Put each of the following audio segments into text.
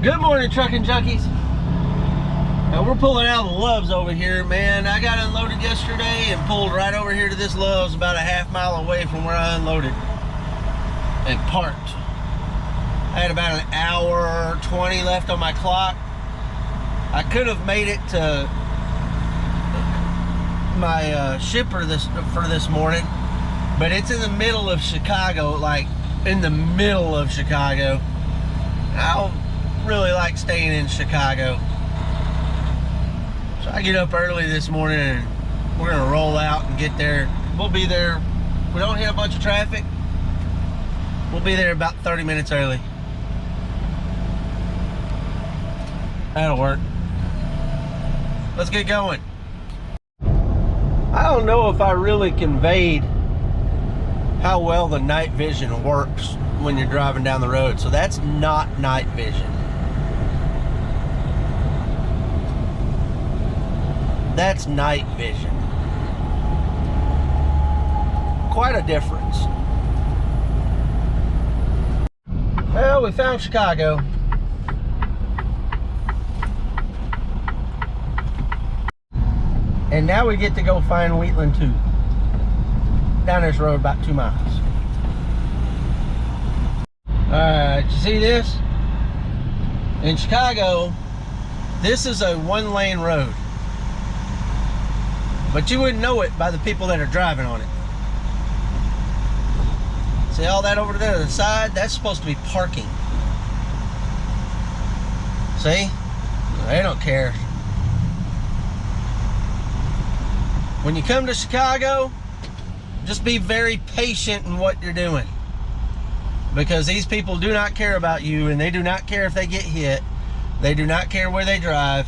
Good morning, trucking junkies. We're pulling out of the Loves over here, man. I got unloaded yesterday and pulled right over here to this Loves about a half-mile away from where I unloaded and parked. I had about an hour 20 left on my clock. I could have made it to my shipper for this morning, but it's in the middle of Chicago, like in the middle of Chicago. I don't really like staying in Chicago. So I get up early this morning and we're gonna roll out and get there. We'll be there, if we don't hit a bunch of traffic, we'll be there about 30 minutes early. That'll work. Let's get going. I don't know if I really conveyed how well the night vision works when you're driving down the road. So that's not night vision. That's night vision. Quite a difference. Well, we found Chicago. And now we get to go find Wheatland 2. Down this road about 2 miles. Alright, you see this? In Chicago, this is a one-lane road. But you wouldn't know it by the people that are driving on it. See all that over there to the side? That's supposed to be parking. See? They don't care. When you come to Chicago, just be very patient in what you're doing. Because these people do not care about you, and they do not care if they get hit. They do not care where they drive.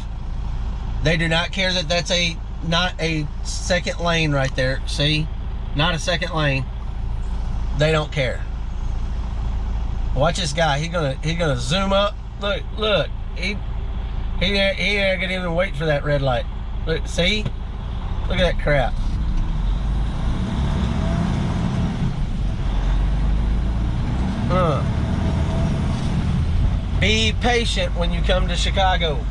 They do not care that that's not a second lane right there. See? Not a second lane. They don't care. Watch this guy. He's gonna zoom up. Look. He ain't gonna even wait for that red light. Look, see? Look at that crap. Be patient when you come to Chicago.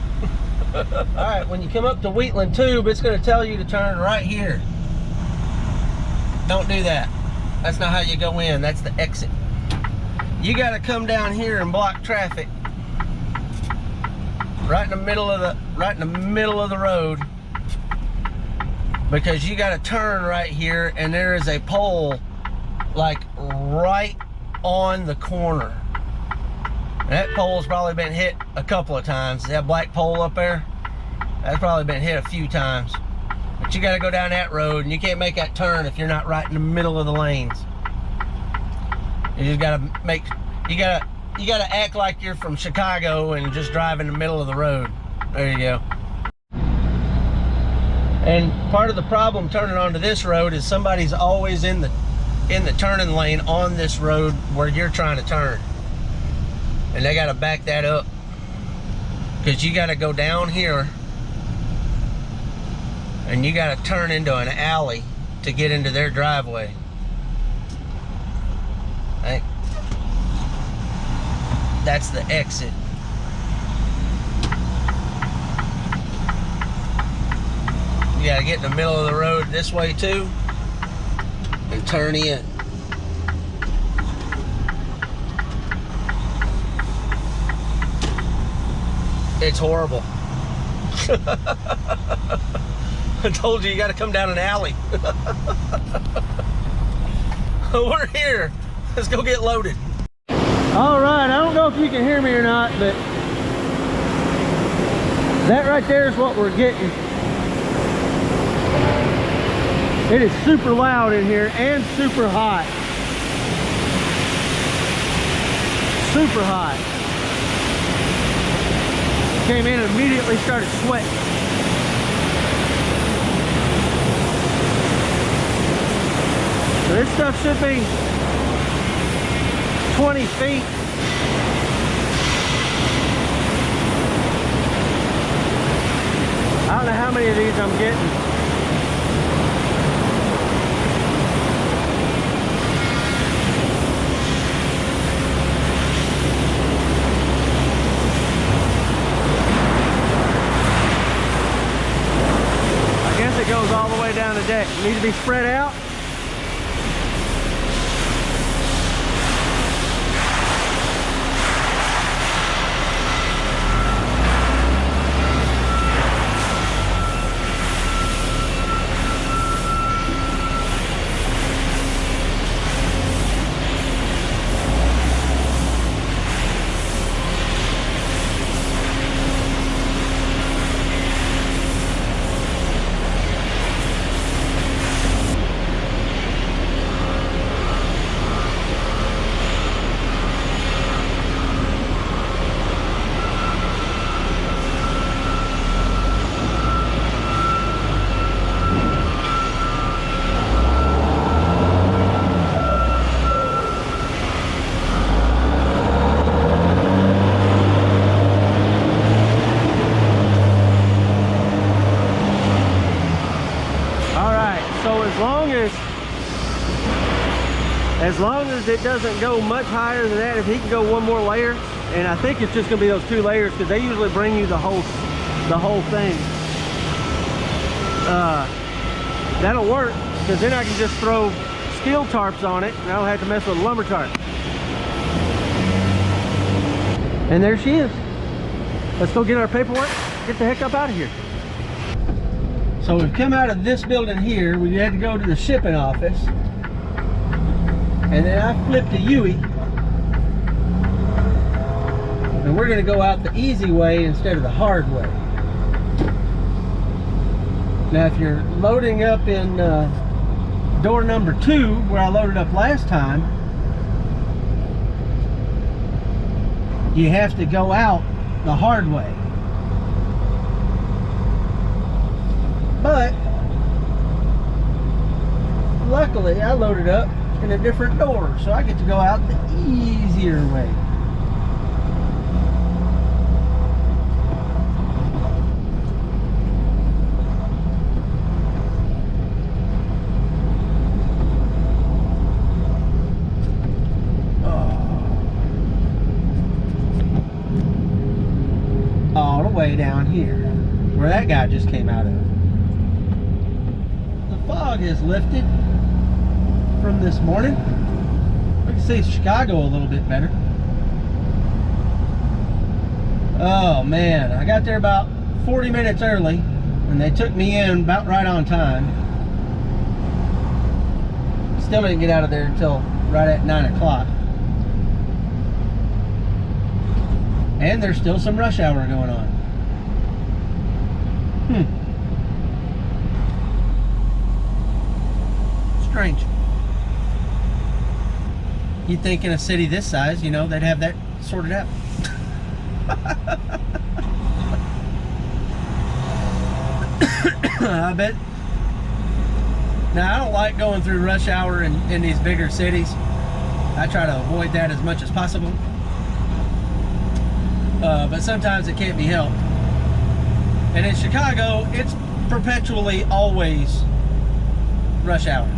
Alright, when you come up to Wheatland Tube, it's going to tell you to turn right here. Don't do that. That's not how you go in. That's the exit. You got to come down here and block traffic. Right in the middle of the road. Because you got to turn right here, and there is a pole like right on the corner. And that pole's probably been hit a couple of times. That black pole up there, that's probably been hit a few times. But you got to go down that road, and you can't make that turn if you're not right in the middle of the lanes. You just got to you got to act like you're from Chicago and just drive in the middle of the road. There you go. And part of the problem turning onto this road is somebody's always in the turning lane on this road where you're trying to turn. And they got to back that up. Because you got to go down here and you got to turn into an alley to get into their driveway. Right? That's the exit. You gotta get in the middle of the road this way too and turn in. It's horrible. I told you gotta come down an alley. We're here. Let's go get loaded. All right, I don't know if you can hear me or not, but that right there is what we're getting. It is super loud in here and super hot. Super hot. Came in and immediately started sweating. So this stuff should be 20 feet. I don't know how many of these I'm getting. to be spread out. As long as it doesn't go much higher than that, if he can go one more layer, and I think it's just gonna be those 2 layers because they usually bring you the whole thing. That'll work because then I can just throw steel tarps on it and I don't have to mess with a lumber tarp. And there she is. Let's go get our paperwork, get the heck up out of here. So we've come out of this building here. We had to go to the shipping office. And then I flipped a Yui. And we're gonna go out the easy way instead of the hard way. Now if you're loading up in door number 2, where I loaded up last time, you have to go out the hard way. But luckily I loaded up in a different door, so I get to go out the easier way. All the way down here, where that guy just came out of. The fog has lifted from this morning. We can see Chicago a little bit better. Oh man, I got there about 40 minutes early and they took me in about right on time. Still didn't get out of there until right at 9 o'clock. And there's still some rush hour going on. Strange. You'd think in a city this size, you know, they'd have that sorted out. I bet. Now, I don't like going through rush hour in these bigger cities. I try to avoid that as much as possible. But sometimes it can't be helped. And in Chicago, it's perpetually always rush hour.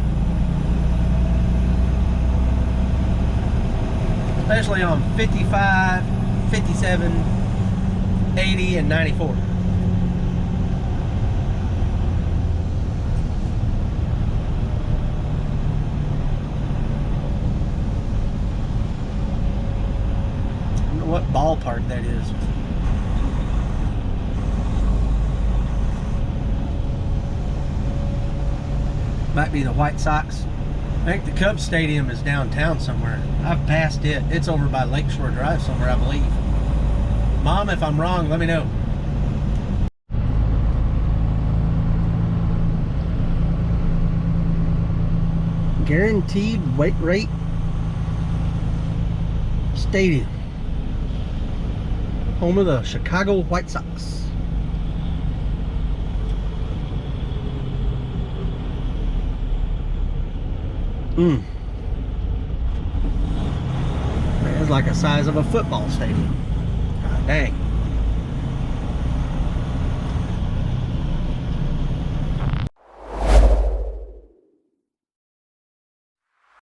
Especially on 55, 57, 80, and 94. I don't know what ballpark that is. Might be the White Sox. I think the Cubs Stadium is downtown somewhere. I've passed it. It's over by Lakeshore Drive somewhere, I believe. Mom, if I'm wrong, let me know. Guaranteed weight rate stadium. Home of the Chicago White Sox. It's like the size of a football stadium. God dang.